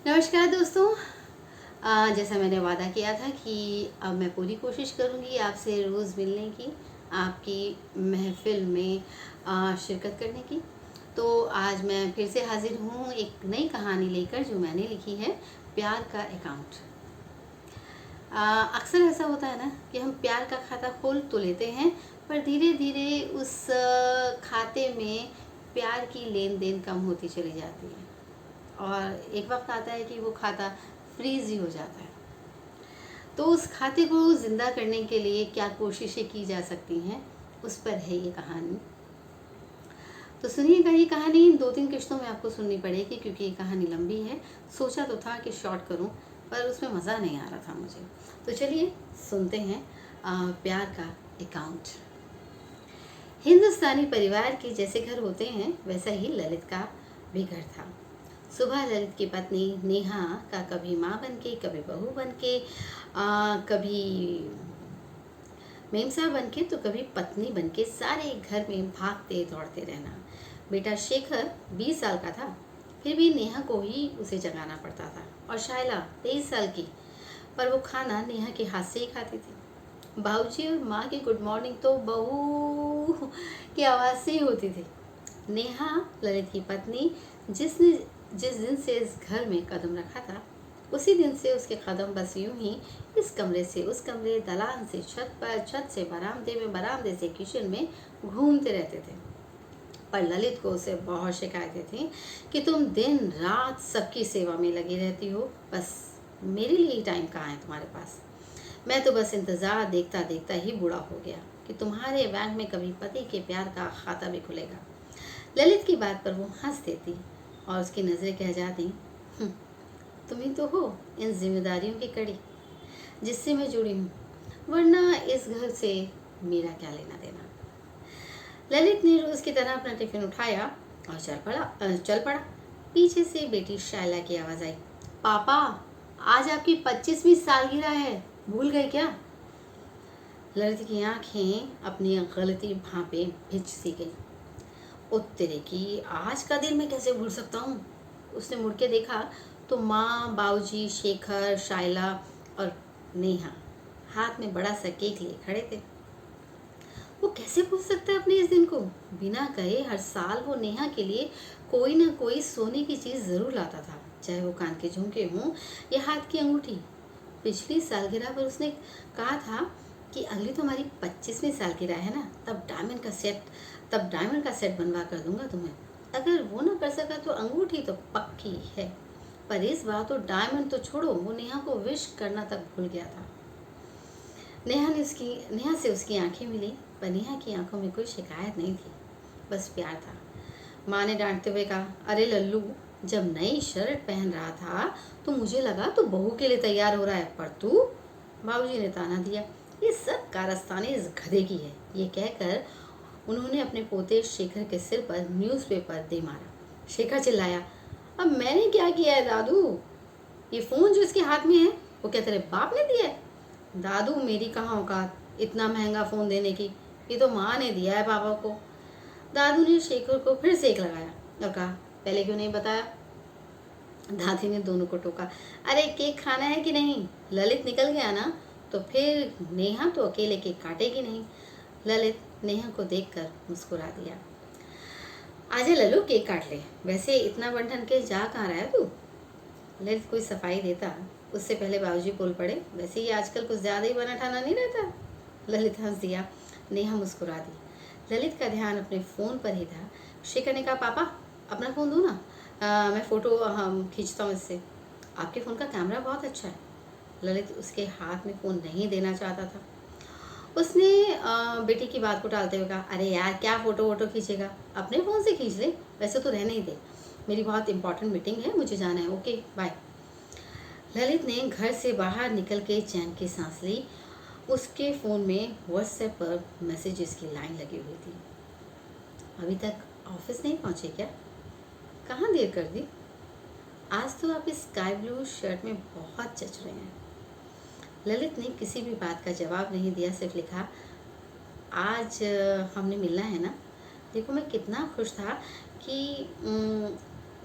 नमस्कार दोस्तों। जैसा मैंने वादा किया था कि अब मैं पूरी कोशिश करूंगी आपसे रोज़ मिलने की, आपकी महफ़िल में शिरकत करने की। तो आज मैं फिर से हाज़िर हूँ एक नई कहानी लेकर जो मैंने लिखी है, प्यार का अकाउंट। अक्सर ऐसा होता है ना कि हम प्यार का खाता खोल तो लेते हैं, पर धीरे-धीरे उस खाते में प्यार की लेन-देन कम होती चली जाती है और एक वक़्त आता है कि वो खाता फ्रीज़ ही हो जाता है। तो उस खाते को ज़िंदा करने के लिए क्या कोशिशें की जा सकती हैं, उस पर है ये कहानी। तो सुनिएगा, ये कहानी 2-3 किश्तों में आपको सुननी पड़ेगी क्योंकि ये कहानी लंबी है। सोचा तो था कि शॉर्ट करूं, पर उसमें मज़ा नहीं आ रहा था मुझे। तो चलिए सुनते हैं प्यार का अकाउंट। हिंदुस्तानी परिवार के जैसे घर होते हैं, वैसा ही ललित का भी घर था। सुबह ललित की पत्नी नेहा का कभी माँ बन के, कभी बहू बन के, कभी मेमसा बन के, तो कभी पत्नी बन के सारे घर में भागते दौड़ते रहना। बेटा शेखर 20 साल का था, फिर भी नेहा को ही उसे जगाना पड़ता था। और शायला 23 साल की, पर वो खाना नेहा के हाथ से ही खाती थी। बाबूजी और माँ की गुड मॉर्निंग तो बहू की आवाज़ से ही होती थी। नेहा, ललित की पत्नी, जिसने जिस दिन से इस घर में कदम रखा था, उसी दिन से उसके कदम बस यूं ही इस कमरे से उस कमरे, दलान से छत पर, छत से बरामदे में, बरामदे से किचन में घूमते रहते थे। पर ललित को उससे बहुत शिकायतें थीं कि तुम दिन रात सबकी सेवा में लगी रहती हो, बस मेरे लिए ही टाइम कहाँ है तुम्हारे पास। मैं तो बस इंतज़ार देखता देखता ही बूढ़ा हो गया कि तुम्हारे बैंक में कभी पति के प्यार का खाता भी खुलेगा। ललित की बात पर वो हंस देती और उसकी नज़रें कह जाती, "हम्म, तुम ही तो हो इन जिम्मेदारियों की कड़ी जिससे मैं जुड़ी हूँ, वरना इस घर से मेरा क्या लेना देना।" ललित ने रोज की तरह अपना टिफिन उठाया और चल पड़ा। पीछे से बेटी शायला की आवाज आई, पापा, आज आपकी 25वीं सालगिरह है, भूल गए क्या? ललित की आंखें अपनी गलती भांपे भिज सी गई। ओ तेरे की, आज का दिन मैं कैसे भूल सकता हूँ? उसने मुड़ के देखा तो माँ, बाबूजी, शेखर, शायला और नेहा हाथ में बड़ा सा केक लिए खड़े थे। वो कैसे भूल सकता है अपने इस दिन को? बिना कहे हर साल वो नेहा के लिए कोई ना कोई सोने की चीज जरूर लाता था, चाहे वो कान के झुमके हों या हाथ की अंगूठी। पिछली सालगिरह पर उसने कहा था कि अगली तो हमारी 25वीं सालगिरह है ना, तब डायमंड का सेट बनवा कर दूंगा तुम्हें। अगर वो ना कर सका तो अंगूठी तो पक्की है। पर इस बार तो डायमंड तो छोड़ो, वो नेहा को विश करना तक भूल गया था। नेहा से उसकी आंखें मिली, पर नेहा की आंखों में कोई शिकायत नहीं थी, बस प्यार था। माँ ने डांटते हुए कहा, अरे लल्लू, जब नई शर्ट पहन रहा था तो मुझे लगा तू बहू के लिए तैयार हो रहा है, पर तू। बाबूजी ने ताना दिया, ये सब कारस्तानी इस गधे की है। ये कहकर उन्होंने अपने पोते शेखर के सिर पर न्यूज़पेपर दे मारा। शेखर चिल्लाया, अब मैंने क्या किया है दादू? ये फोन जो इसके हाथ में है, वो क्या तेरे बाप ने दिया है? दादू, मेरी कहाँ औकात इतना महंगा फ़ोन देने की, ये तो माँ ने दिया है पापा को। दादू ने शेखर को फिर सेक लगाया और कहा, पहले क्यों नहीं बताया? दादी ने दोनों को टोका, अरे केक खाना है कि नहीं? ललित निकल गया ना, तो फिर नेहा तो अकेले केक काटेगी नहीं। ललित नेहा को देखकर मुस्कुरा दिया। आजा लल्लू, केक काट ले। वैसे इतना बंठन के जा कहाँ रहा है तू? ललित कोई सफाई देता उससे पहले बाबूजी बोल पड़े, वैसे ही आजकल कुछ ज़्यादा ही बना ठाना नहीं रहता। ललित हंस दिया। नेहा मुस्कुरा दी। ललित का ध्यान अपने फ़ोन पर ही था। शेखर ने कहा, पापा अपना फ़ोन दो ना, मैं फ़ोटो हम खींचता हूँ इससे। आपके फ़ोन का कैमरा बहुत अच्छा है। ललित उसके हाथ में फ़ोन नहीं देना चाहता था। उसने बेटी की बात को टालते हुए कहा, अरे यार, क्या फ़ोटो वोटो खींचेगा, अपने फ़ोन से खींच ले, वैसे तो रहने ही दे, मेरी बहुत इंपॉर्टेंट मीटिंग है, मुझे जाना है, ओके बाय। ललित ने घर से बाहर निकल के चैन की सांस ली। उसके फ़ोन में व्हाट्सएप पर मैसेजेस की लाइन लगी हुई थी। अभी तक ऑफिस नहीं पहुंचे क्या? कहाँ देर कर दी? आज तो आप इस स्काई ब्लू शर्ट में बहुत जच रहे हैं। ललित ने किसी भी बात का जवाब नहीं दिया, सिर्फ लिखा, आज हमने मिलना है ना। देखो मैं कितना खुश था कि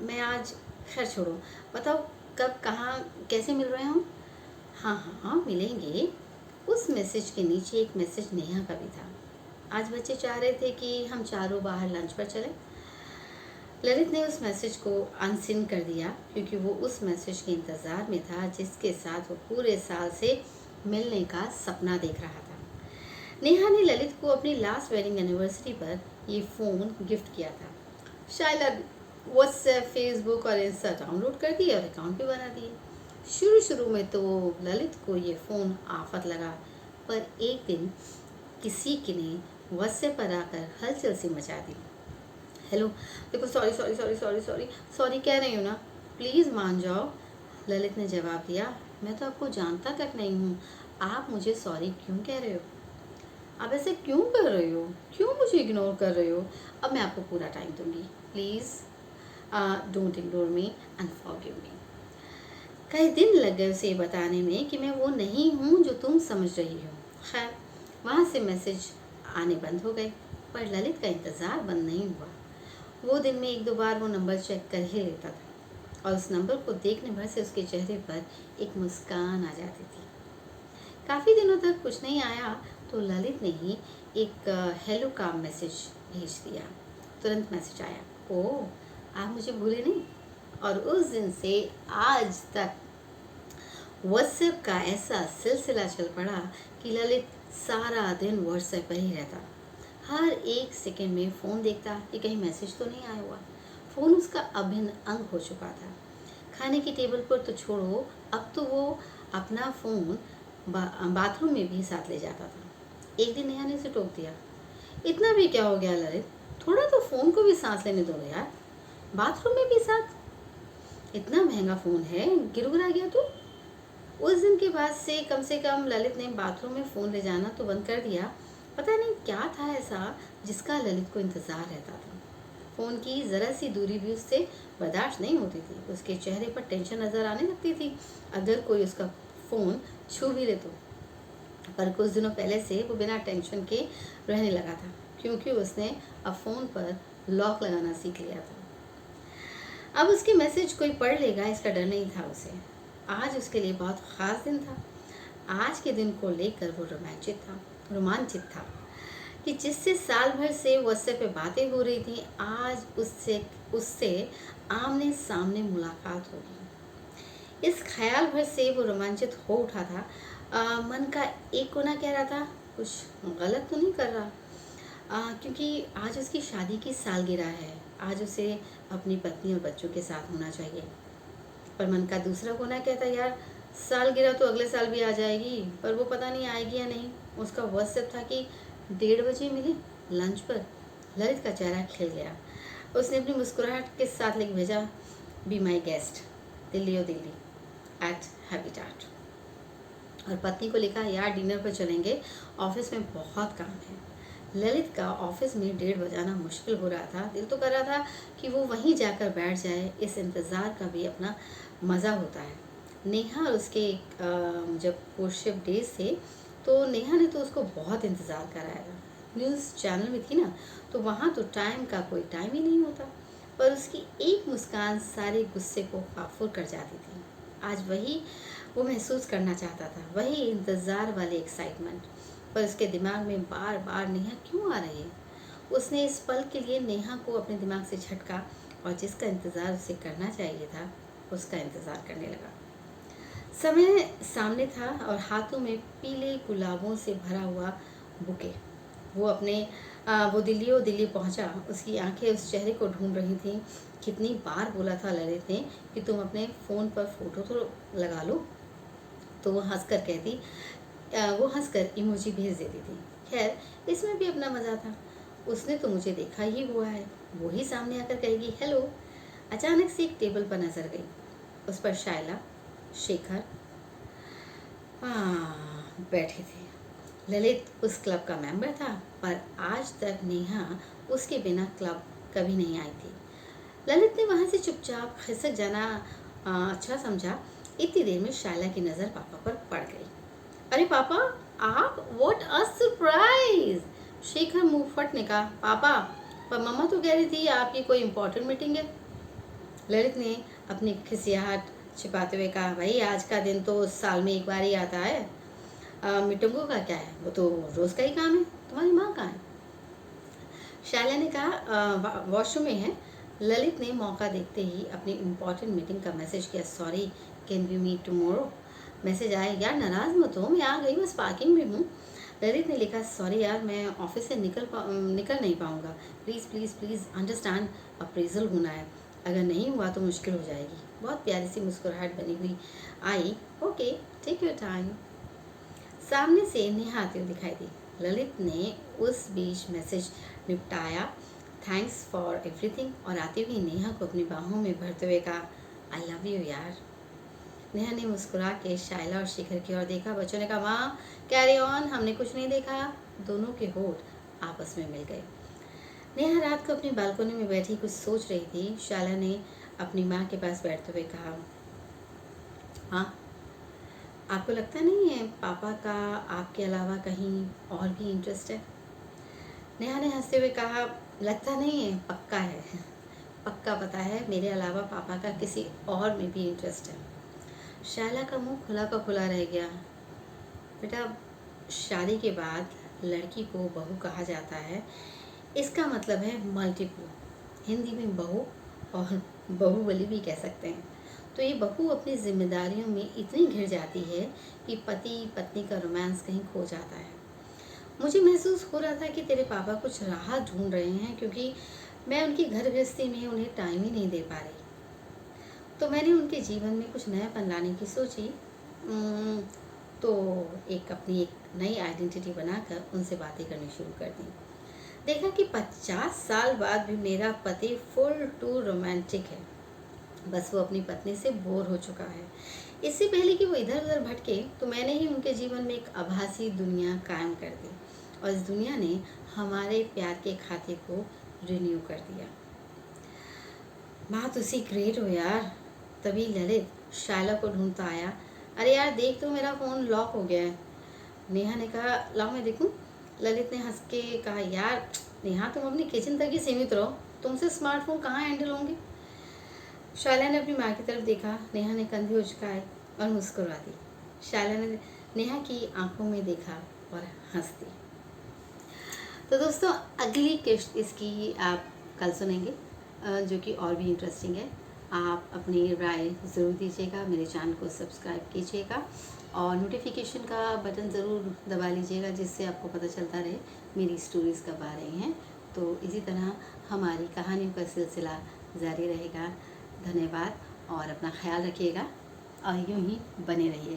मैं आज, खैर छोड़ो, बताओ कब, कहाँ, कैसे मिल रहे हो? हाँ हाँ हाँ, मिलेंगे। उस मैसेज के नीचे एक मैसेज नेहा का भी था। आज बच्चे चाह रहे थे कि हम चारों बाहर लंच पर चलें। ललित ने उस मैसेज को अनसीन कर दिया क्योंकि वो उस मैसेज के इंतज़ार में था जिसके साथ वो पूरे साल से मिलने का सपना देख रहा था। नेहा ने ललित को अपनी लास्ट वेडिंग एनिवर्सरी पर ये फ़ोन गिफ्ट किया था। शायला व्हाट्सएप, फेसबुक और इंस्टा डाउनलोड कर दिए और अकाउंट भी बना दिए। शुरू शुरू में तो ललित को ये फ़ोन आफत लगा, पर एक दिन किसी के ने व्हाट्सएप पर आकर हलचल सी मचा दी। हेलो, देखो, sorry sorry sorry sorry sorry sorry कह रही हूँ ना, प्लीज़ मान जाओ। ललित ने जवाब दिया, मैं तो आपको जानता तक नहीं हूँ, आप मुझे सॉरी क्यों कह रहे हो? आप ऐसे क्यों कर रहे हो? क्यों मुझे इग्नोर कर रहे हो? अब मैं आपको पूरा टाइम दूंगी, please don't ignore me and forgive me. कई दिन लग गए उसे बताने में कि मैं वो नहीं हूँ जो तुम समझ रही हो। खैर, वहाँ से मैसेज आने बंद हो गए, पर ललित का इंतज़ार बंद नहीं हुआ। वो दिन में एक दो बार वो नंबर चेक कर ही लेता था और उस नंबर को देखने भर से उसके चेहरे पर एक मुस्कान आ जाती थी। काफ़ी दिनों तक कुछ नहीं आया तो ललित ने ही एक हेलो का मैसेज भेज दिया। तुरंत मैसेज आया, ओह, आप मुझे भूले नहीं। और उस दिन से आज तक व्हाट्सएप का ऐसा सिलसिला चल पड़ा कि ललित सारा दिन व्हाट्सएप पर ही रहता। हर एक सेकंड में फ़ोन देखता कि कहीं मैसेज तो नहीं आया हुआ। फ़ोन उसका अभिन्न अंग हो चुका था। खाने की टेबल पर तो छोड़ो, अब तो वो अपना फ़ोन बाथरूम में भी साथ ले जाता था। एक दिन नेहा ने उसे टोक दिया, इतना भी क्या हो गया ललित, थोड़ा तो फ़ोन को भी सांस लेने दो यार, बाथरूम में भी साथ, इतना महंगा फ़ोन है, गिरगिरा गया तो। उस दिन के बाद से कम ललित ने बाथरूम में फ़ोन ले जाना तो बंद कर दिया। पता नहीं क्या था ऐसा जिसका ललित को इंतज़ार रहता था। फ़ोन की ज़रा सी दूरी भी उससे बर्दाश्त नहीं होती थी। उसके चेहरे पर टेंशन नज़र आने लगती थी अगर कोई उसका फ़ोन छू भी ले तो। पर कुछ दिनों पहले से वो बिना टेंशन के रहने लगा था क्योंकि उसने अब फ़ोन पर लॉक लगाना सीख लिया था। अब उसके मैसेज कोई पढ़ लेगा इसका डर नहीं था उसे। आज उसके लिए बहुत ख़ास दिन था। आज के दिन को लेकर वो रोमांचित था कि जिससे साल भर से व्हाट्सएप पे बातें हो रही थी, आज उससे आमने सामने मुलाकात होगी। इस ख्याल भर से वो रोमांचित हो उठा था। मन का एक कोना कह रहा था कुछ गलत तो नहीं कर रहा, क्योंकि आज उसकी शादी की सालगिरह है। आज उसे अपनी पत्नी और बच्चों के साथ होना चाहिए। पर मन का दूसरा कोना कहता, यार सालगिरह तो अगले साल भी आ जाएगी, पर वो पता नहीं आएगी या नहीं। उसका व्हाट्सएप था कि 1:30 बजे मिले लंच पर। ललित का चेहरा खिल गया। उसने अपनी मुस्कुराहट के साथ लिख भेजा, be my guest, Delhi at habitat. और पत्नी को लिखा, यार डिनर पर चलेंगे, ऑफिस में बहुत काम है। ललित का ऑफिस में 1:30 बजाना मुश्किल हो रहा था। दिल तो कर रहा था कि वो वहीं जाकर बैठ जाए। इस इंतज़ार का भी अपना मज़ा होता है। नेहा और उसके जब कोर्टशिप डेज थे तो नेहा ने तो उसको बहुत इंतज़ार कराया था। न्यूज़ चैनल में थी ना, तो वहाँ तो टाइम का कोई टाइम ही नहीं होता। पर उसकी एक मुस्कान सारे गुस्से को काफूर कर जाती थी। आज वही वो महसूस करना चाहता था, वही इंतज़ार वाली एक्साइटमेंट। पर उसके दिमाग में बार बार नेहा क्यों आ रही है। उसने इस पल के लिए नेहा को अपने दिमाग से झटका और जिसका इंतज़ार उसे करना चाहिए था उसका इंतज़ार करने लगा। समय सामने था और हाथों में पीले गुलाबों से भरा हुआ बुके। वो दिल्ली पहुंचा। उसकी आंखें उस चेहरे को ढूंढ रही थीं। कितनी बार बोला था ललित ने कि तुम अपने फ़ोन पर फ़ोटो तो लगा लो, तो वो हंसकर इमोजी भेज देती थी। खैर, इसमें भी अपना मज़ा था। उसने तो मुझे देखा ही हुआ है, वो ही सामने आकर कहेगी हेलो। अचानक से एक टेबल पर नजर गई। उस पर शायला, शेखर बैठे थे। ललित उस क्लब का मेंबर था, पर आज तक नेहा उसके बिना क्लब कभी नहीं आई थी। ललित ने वहां से चुपचाप खिसक जाना अच्छा समझा। इतनी देर में शायला की नज़र पापा पर पड़ गई। अरे पापा, आप, व्हाट अ सरप्राइज। शेखर मुंह फट ने कहा, पापा, पर मम्मा तो कह रही थी आपकी कोई इम्पोर्टेंट मीटिंग है। ललित ने अपनी खिसियाहट छिपाते हुए कहा, भाई आज का दिन तो साल में एक बार ही आता है, मिटुंगों का क्या है, वो तो रोज़ का ही काम है। तुम्हारी माँ कहाँ है? शायला ने कहा, वॉशरूम में है। ललित ने मौका देखते ही अपनी इम्पोर्टेंट मीटिंग का मैसेज किया, sorry can we meet tomorrow. Message आया, यार नाराज़ मत हो, मैं आ गई, बस पार्किंग में हूँ। ललित ने लिखा, सॉरी यार मैं ऑफिस से निकल नहीं पाऊँगा, please please please understand, appraisal होना है, अगर नहीं हुआ तो मुश्किल हो जाएगी। बहुत प्यारी सी मुस्कुराहट बनी हुई आई, ओके टेक योर टाइम। सामने से नेहा आती हुई दिखाई दी। ललित ने उस बीच मैसेज निपटाया, थैंक्स फॉर एवरीथिंग, और आती हुई नेहा को अपनी बाहों में भरते हुए कहा, आई लव यू यार। नेहा ने मुस्कुरा के शायला और शिखर की ओर देखा। बच्चों ने कहा, माँ कैरी ऑन, हमने कुछ नहीं देखा। दोनों के होठ आपस में मिल गए। नेहा रात को अपनी बालकनी में बैठी कुछ सोच रही थी। शायला ने अपनी माँ के पास बैठते हुए कहा, हाँ आपको लगता नहीं है पापा का आपके अलावा कहीं और भी इंटरेस्ट है? नेहा ने हंसते हुए कहा, लगता नहीं है, पक्का है। पक्का पता है, मेरे अलावा पापा का किसी और में भी इंटरेस्ट है। शायला का मुंह खुला का खुला रह गया। बेटा, शादी के बाद लड़की को बहू कहा जाता है, इसका मतलब है मल्टीपल। हिंदी में बहू और बहुबली भी कह सकते हैं। तो ये बहू अपनी जिम्मेदारियों में इतनी घिर जाती है कि पति पत्नी का रोमांस कहीं खो जाता है। मुझे महसूस हो रहा था कि तेरे पापा कुछ राह ढूंढ रहे हैं, क्योंकि मैं उनकी घर गृहस्थी में उन्हें टाइम ही नहीं दे पा रही। तो मैंने उनके जीवन में कुछ नयापन लाने की सोची। तो एक नई आइडेंटिटी बनाकर उनसे बातें करनी शुरू कर दी। देखा कि 50 साल बाद भी मेरा पति फुल टू रोमांटिक है। बस वो अपनी पत्नी से बोर हो चुका है। इससे पहले कि वो इधर उधर भटके, तो मैंने ही उनके जीवन में एक आभासी दुनिया कायम कर दी, और इस दुनिया ने हमारे प्यार के खाते को रिन्यू कर दिया। माँ तुसी ग्रेट हो यार। तभी ललित शायला को ढूंढता आया, अरे यार देख तो मेरा फ़ोन लॉक हो गया है। नेहा ने कहा, लाओ मैं देखूं। ललित ने हंस के कहा, यार नेहा तुम अपनी किचन तक ही सीमित रहो, तुमसे स्मार्टफोन कहाँ हैंडल होंगे। शायला ने अपनी माँ की तरफ देखा। नेहा ने कंधे उचकाए और मुस्कुरा दी। शायला ने नेहा की आंखों में देखा और हंस दी। तो दोस्तों, अगली किस्त इसकी आप कल सुनेंगे, जो कि और भी इंटरेस्टिंग है। आप अपनी राय ज़रूर दीजिएगा, मेरे चैनल को सब्सक्राइब कीजिएगा और नोटिफिकेशन का बटन ज़रूर दबा लीजिएगा, जिससे आपको पता चलता रहे मेरी स्टोरीज़ कब आ रही हैं। तो इसी तरह हमारी कहानियों का सिलसिला जारी रहेगा। धन्यवाद और अपना ख्याल रखिएगा और यूं ही बने रहिएगा।